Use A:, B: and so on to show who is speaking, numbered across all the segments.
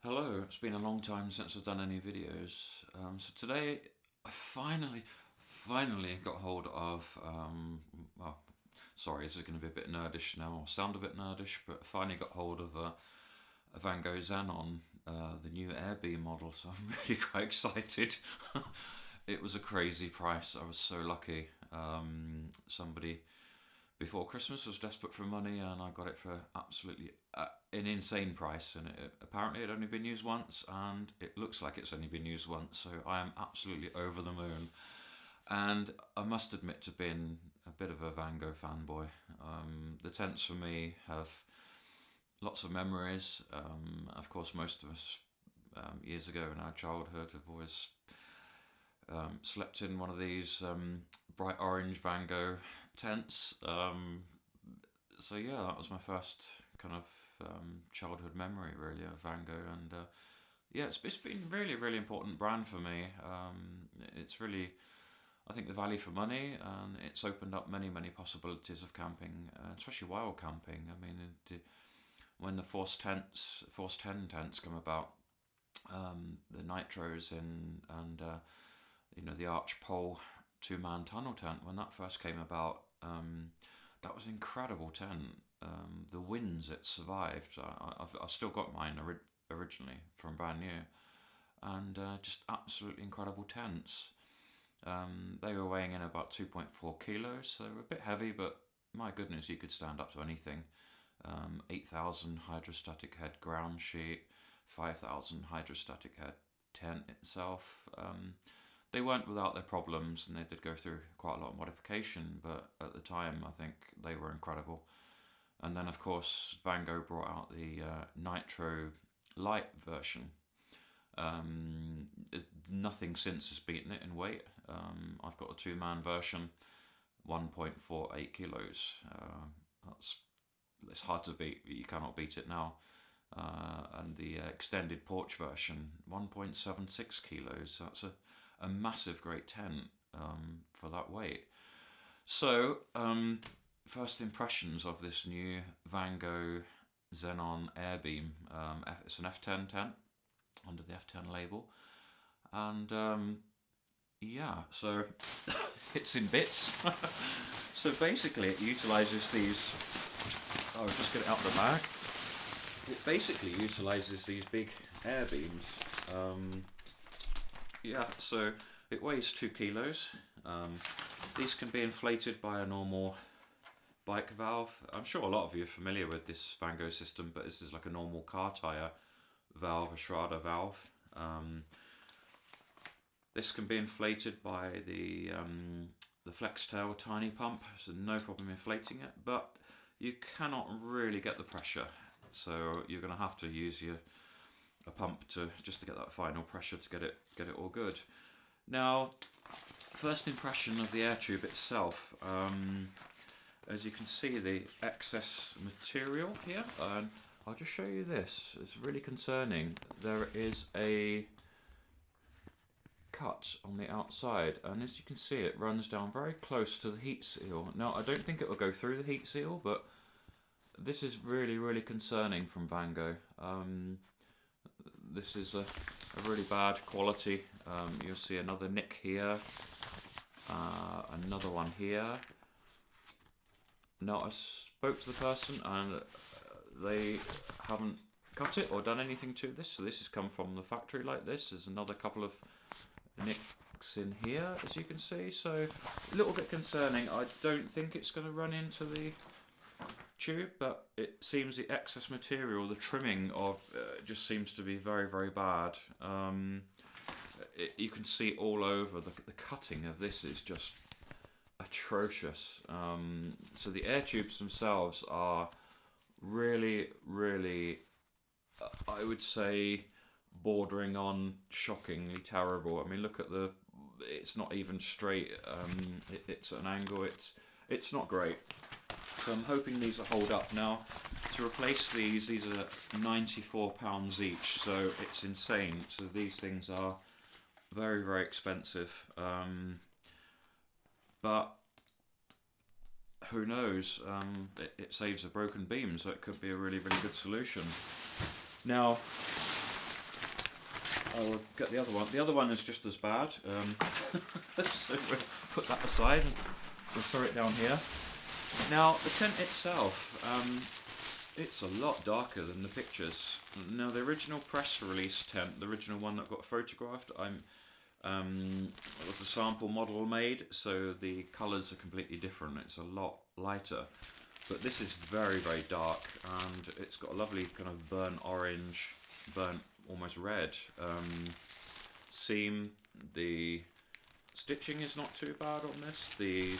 A: Hello, it's been a long time since I've done any videos. So today I finally got hold of, well, sorry, this is going to be a bit nerdish now, or sound a bit nerdish, but I finally got hold of a Vango Xenon, the new Airbeam model, so I'm really quite excited. It was a crazy price, I was so lucky. Somebody before Christmas was desperate for money, and I got it for absolutely an insane price. And apparently, it had only been used once, and it looks like it's only been used once. So I am absolutely over the moon. And I must admit to being a bit of a Vango fanboy. The tents for me have lots of memories. Of course, most of us years ago in our childhood have always slept in one of these bright orange Vango tents. So yeah, that was my first kind of childhood memory really of Vango, and yeah, it's been really important brand for me. It's really, I think, the value for money, and it's opened up many possibilities of camping, especially wild camping. I mean, when the Force 10 tents come about, the nitros in and the arch pole 2-man tunnel tent, when that first came about, that was an incredible tent. The winds it survived. I've still got mine originally from brand new, and just absolutely incredible tents. They were weighing in about 2.4 kilos, so they were a bit heavy, but my goodness, you could stand up to anything. 8,000 hydrostatic head ground sheet, 5,000 hydrostatic head tent itself. They weren't without their problems, and they did go through quite a lot of modification, but at the time I think they were incredible. And then, of course, Vango brought out the Nitro Light version. Um, Nothing since has beaten it in weight. I've got a 2-man version, 1.48 kilos. That's It's hard to beat. You cannot beat it now. And the extended porch version, 1.76 kilos. That's a massive great tent for that weight. So, first impressions of this new Vango Xenon Airbeam. It's an F10 tent under the F10 label, and yeah, so it's in bits. So basically, it utilizes these. I'll just get it out of the bag. It basically utilizes these big air beams. Yeah, so it weighs 2 kilos. These can be inflated by a normal bike valve. I'm sure a lot of you are familiar with this Vango system, but this is like a normal car tyre valve, a Schrader valve. This can be inflated by the flex tail tiny pump, so no problem inflating it, but you cannot really get the pressure, so you're going to have to use a pump to get that final pressure to get it all good. Now, first impression of the air tube itself. As you can see, the excess material here, and I'll just show you this. It's really concerning. There is a cut on the outside, and as you can see, it runs down very close to the heat seal. Now, I don't think it will go through the heat seal, but this is really concerning from Vango. This is a really bad quality. You'll see another nick here, another one here. Now, I spoke to the person, and they haven't cut it or done anything to this, so this has come from the factory like this. There's another couple of nicks in here, as you can see, so a little bit concerning. I don't think it's going to run into the tube, but it seems the excess material, the trimming of just seems to be very bad. You can see all over the cutting of this is just atrocious. So the air tubes themselves are really, I would say, bordering on shockingly terrible. I mean, look at it's not even straight. It's at an angle. It's not great. So I'm hoping these will hold up. Now, to replace these are £94 each, so it's insane. So these things are very expensive. But who knows? It saves a broken beam, so it could be a really good solution. Now, I will get the other one. The other one is just as bad. So we'll put that aside and we'll throw it down here. Now the tent itself, it's a lot darker than the pictures. Now the original press release tent, the original one that got photographed, it was a sample model made, so the colours are completely different. It's a lot lighter, but this is very, very dark, and it's got a lovely kind of burnt orange, burnt almost red seam. The stitching is not too bad on this. The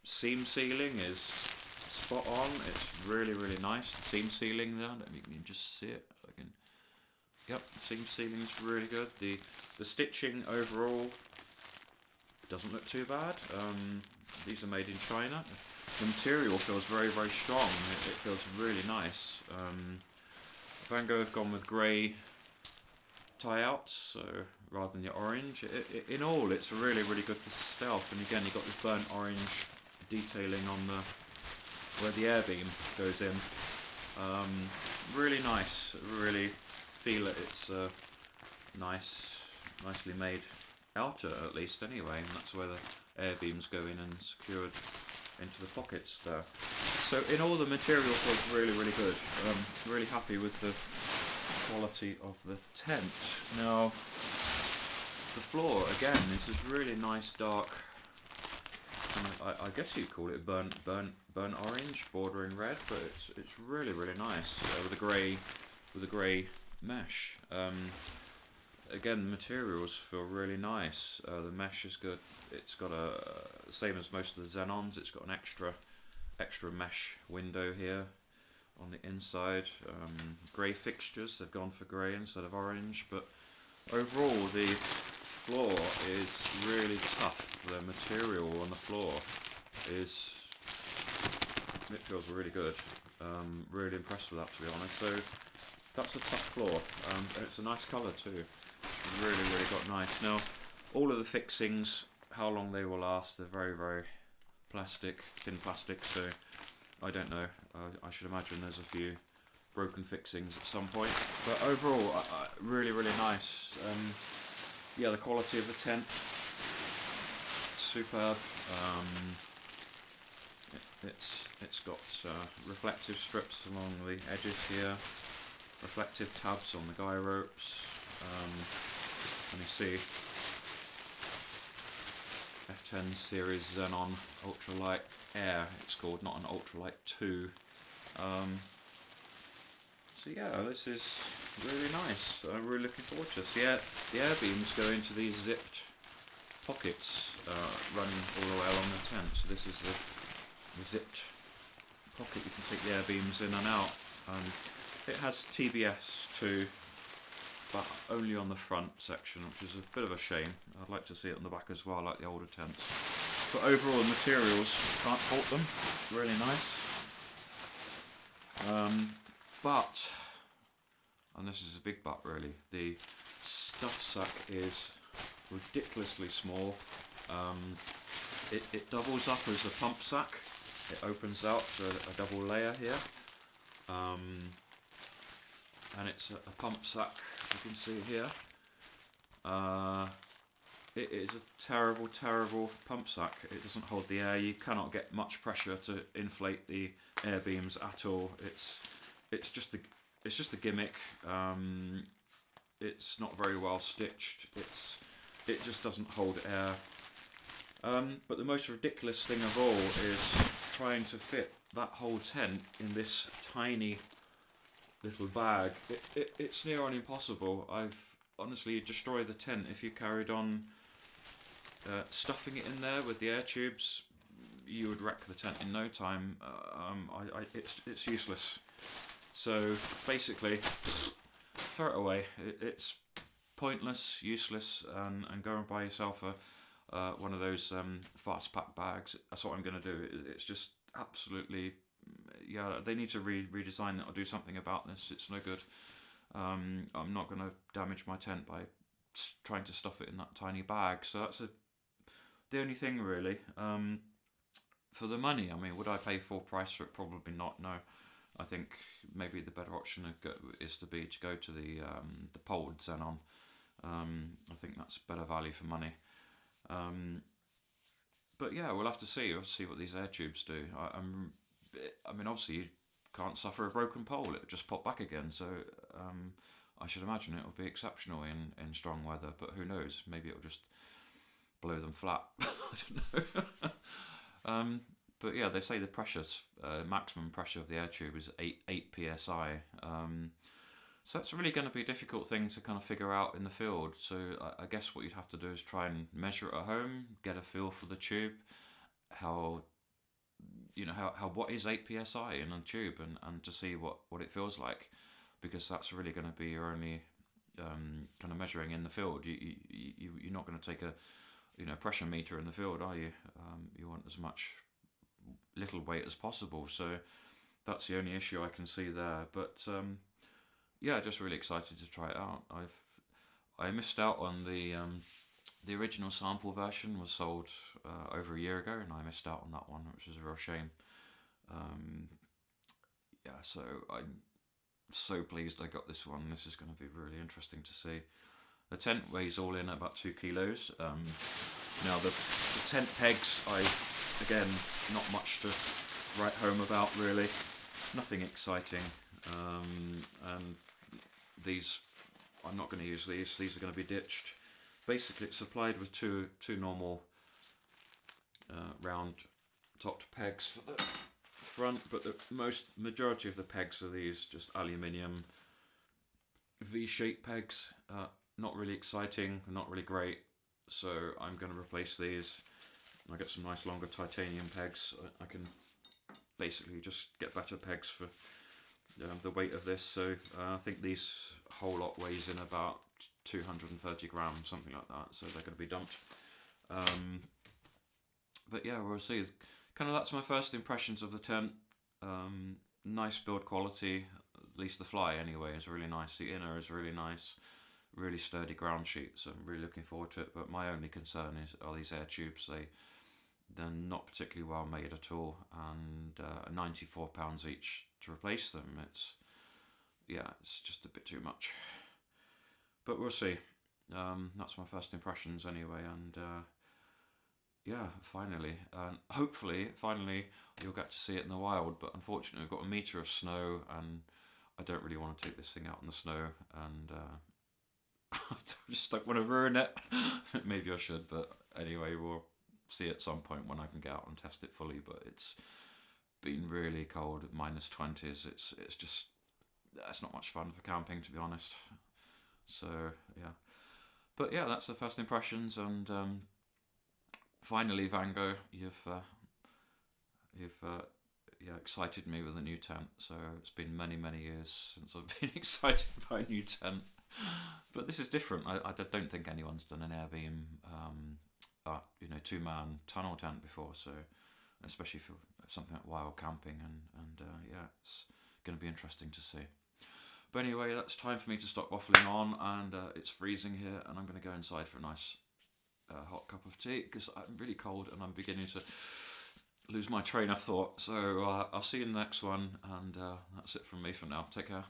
A: seam sealing is spot on. It's really, really nice. The seam sealing there, I don't know if you can just see it. Yep, the seam sealing is really good. The stitching overall doesn't look too bad. These are made in China. The material feels very, very strong. It feels really nice. Vango have gone with grey tie-outs, so rather than the orange. In all, it's really, really good for stealth. And again, you've got this burnt orange detailing on where the air beam goes in. Really nice. Really feel it. It's a nicely made outer, at least anyway, and that's where the air beams go in and secured into the pockets there. So in all, the material feels really, really good. Really happy with the quality of the tent. Now the floor again, this is really nice dark, I guess you'd call it burnt orange bordering red, but it's really, really nice with a grey mesh. Again, the materials feel really nice. The mesh is good. It's got same as most of the Xenons, it's got an extra mesh window here on the inside. Grey fixtures, they've gone for grey instead of orange, but overall the floor is really tough. The material on the floor it feels really good. Really impressed with that, to be honest. So that's a tough floor. It's a nice colour too. It's really, really got nice. Now, all of the fixings, how long they will last, they're very, very thin plastic, so I don't know. I should imagine there's a few broken fixings at some point. But overall, really, really nice. Yeah, the quality of the tent, superb. It's got reflective strips along the edges here, reflective tabs on the guy ropes. Let me see, F10 series Xenon Ultralight Air, it's called, not an Ultralight 2. So yeah, this is really nice. I'm really looking forward to this. Yeah, the air beams go into these zipped pockets running all the way along the tent. So this is the zipped pocket. You can take the air beams in and out. It has TBS too, but only on the front section, which is a bit of a shame. I'd like to see it on the back as well, like the older tents. But overall, the materials, can't fault them. Really nice. But, and this is a big but really, the stuff sack is ridiculously small. It doubles up as a pump sack. It opens out to a double layer here. And it's a pump sack, you can see here. It is a terrible, terrible pump sack. It doesn't hold the air. You cannot get much pressure to inflate the air beams at all. It's just a gimmick. It's not very well stitched. It just doesn't hold air. But the most ridiculous thing of all is trying to fit that whole tent in this tiny little bag. It's near on impossible. I've honestly destroyed the tent if you carried on stuffing it in there with the air tubes. You would wreck the tent in no time. It's useless. So basically, throw it away. It's pointless, useless, and go and buy yourself one of those fast pack bags. That's what I'm going to do. It's just absolutely, yeah, they need to redesign it or do something about this. It's no good. I'm not going to damage my tent by trying to stuff it in that tiny bag. So that's the only thing really. For the money, I mean, would I pay full price for it? Probably not. No, I think maybe the better option is to go to the poled Xenon I think that's better value for money. But yeah, we'll have to see. We'll see what these air tubes do. I mean, obviously you can't suffer a broken pole; it'll just pop back again. So I should imagine it'll be exceptional in strong weather. But who knows? Maybe it'll just blow them flat. I don't know. But yeah, they say the maximum pressure of the air tube is 8 psi. So that's really going to be a difficult thing to kind of figure out in the field. So I guess what you'd have to do is try and measure it at home, get a feel for the tube, how what is 8 psi in a tube, and to see what it feels like, because that's really going to be your only kind of measuring in the field. You're not going to take a pressure meter in the field, are you? You want as much little weight as possible. So that's the only issue I can see there. But yeah, just really excited to try it out. I missed out on the original sample version was sold over a year ago, and I missed out on that one, which is a real shame. Yeah, so I'm so pleased I got this one. This is going to be really interesting to see. The tent weighs all in about 2 kilos. Now the tent pegs, again, not much to write home about really. Nothing exciting. And these, I'm not going to use these. These are going to be ditched. Basically, it's supplied with two normal round topped pegs for the front, but the majority of the pegs are these just aluminium V-shaped pegs. Not really exciting, not really great. So I'm going to replace these. I get some nice longer titanium pegs. I can basically just get better pegs for the weight of this. So I think this whole lot weighs in about 230 grams, something like that. So they're going to be dumped. But yeah, we'll see. Kind of that's my first impressions of the tent. Nice build quality. At least the fly anyway is really nice. The inner is really nice. Really sturdy ground sheet, so I'm really looking forward to it. But my only concern are these air tubes. They're not particularly well made at all, and £94 each to replace them. It's just a bit too much. But we'll see. That's my first impressions anyway, and yeah, finally, hopefully, you'll get to see it in the wild. But unfortunately, we've got a metre of snow, and I don't really want to take this thing out in the snow, and I just don't want to ruin it. Maybe I should, but anyway, we'll see at some point when I can get out and test it fully. But it's been really cold at -20s. It's not much fun for camping, to be honest. So yeah, but yeah, that's the first impressions, and finally, Vango, you've excited me with a new tent. So it's been many years since I've been excited by a new tent. But this is different. I don't think anyone's done an Airbeam, 2-man tunnel tent before. So, especially for something like wild camping, and yeah, it's going to be interesting to see. But anyway, that's time for me to stop waffling on, and it's freezing here, and I'm going to go inside for a nice hot cup of tea because I'm really cold and I'm beginning to lose my train of thought. So I'll see you in the next one, and that's it from me for now. Take care.